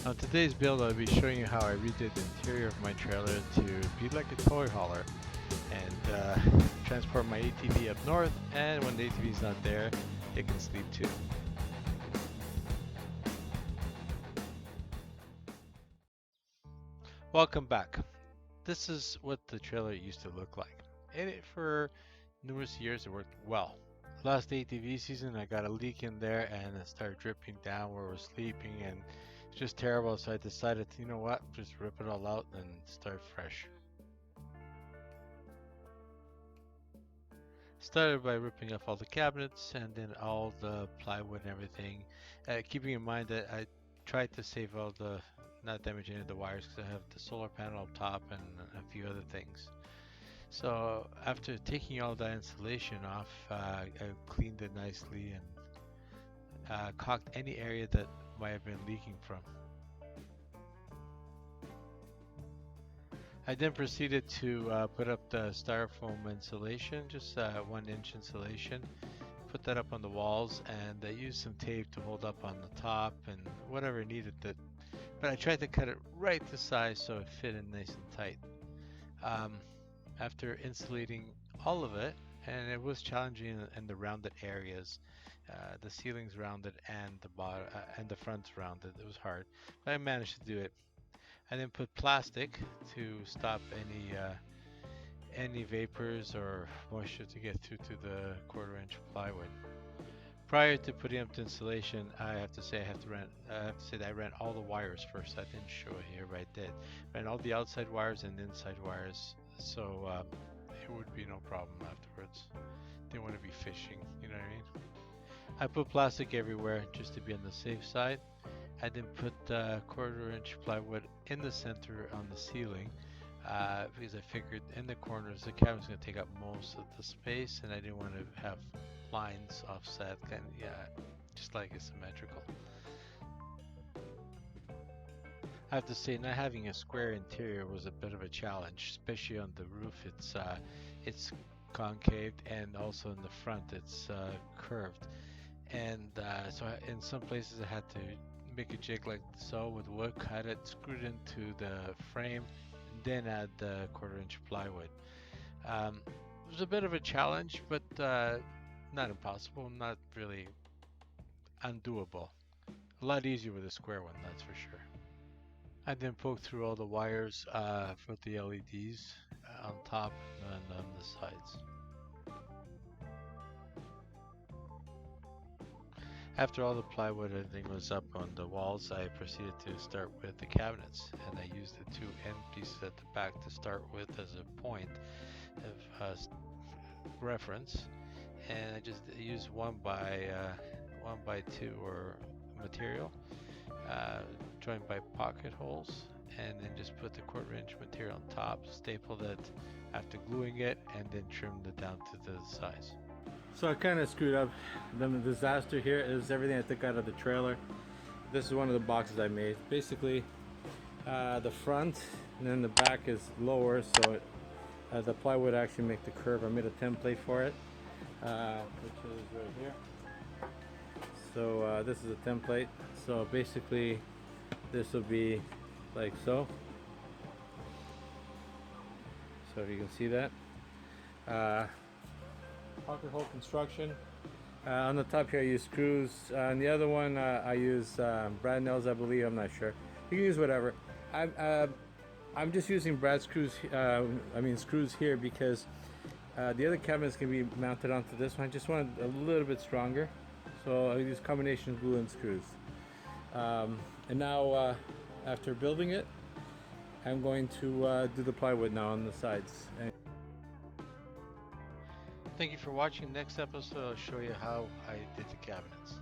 On today's build, I'll be showing you how I redid the interior of my trailer to be like a toy hauler and transport my ATV up north, and when the ATV is not there, it can sleep too. Welcome back. This is what the trailer used to look like. And for numerous years it worked well. Last ATV season I got a leak in there and it started dripping down where we're sleeping, and it's just terrible, so I decided to, you know what, just rip it all out and start fresh. Started by ripping off all the cabinets and then all the plywood and everything, keeping in mind that I tried to save all the, not damage any of the wires because I have the solar panel up top and a few other things. So after taking all that insulation off, I cleaned it nicely and caulked any area that might have been leaking from. I then proceeded to put up the styrofoam insulation, just 1 inch insulation. Put that up on the walls, and I used some tape to hold up on the top and whatever needed that. But I tried to cut it right to size so it fit in nice and tight. After insulating all of it, and it was challenging in the rounded areas, the ceilings rounded and the bottom and the fronts rounded. It was hard, but I managed to do it. I then put plastic to stop any vapors or moisture to get through to the 1/4 inch plywood. Prior to putting up the insulation, I have to say that I ran all the wires first. I didn't show it here, but I did. Ran all the outside wires and inside wires, so it would be no problem afterwards. Didn't want to be fishing, you know what I mean? I put plastic everywhere just to be on the safe side. I then put 1/4 inch plywood in the center on the ceiling because I figured in the corners the cabin's going to take up most of the space, and I didn't want to have lines offset, kind of, yeah, just like it's symmetrical. I have to say, not having a square interior was a bit of a challenge, especially on the roof. It's concaved, and also in the front it's curved, and so in some places I had to make a jig like so with wood, cut it, screw it into the frame, and then add the 1/4 inch plywood. It was a bit of a challenge, but not impossible, not really undoable. A lot easier with a square one, that's for sure. I then poked through all the wires for the LEDs on top and on the sides. After all the plywood and everything was up on the walls, I proceeded to start with the cabinets, and I used the 2 end pieces at the back to start with as a point of reference, and I just used 1x2 or material joined by pocket holes, and then just put the 1/4 inch material on top, stapled it after gluing it, and then trimmed it down to the size. So I kind of screwed up. The disaster here is everything I took out of the trailer. This is one of the boxes I made. Basically, the front and then the back is lower, so the plywood actually make the curve. I made a template for it, which is right here. So this is a template. So basically, this will be like so. So if you can see that. Pocket hole construction. On the top here I use screws. On the other one I use brad nails, I believe. I'm not sure. You can use whatever. I'm just using brad screws. Screws here because the other cabinets can be mounted onto this one. I just want it a little bit stronger, so I use combination of glue and screws. And now after building it, I'm going to do the plywood now on the sides. Thank you for watching. Next episode I'll show you how I did the cabinets.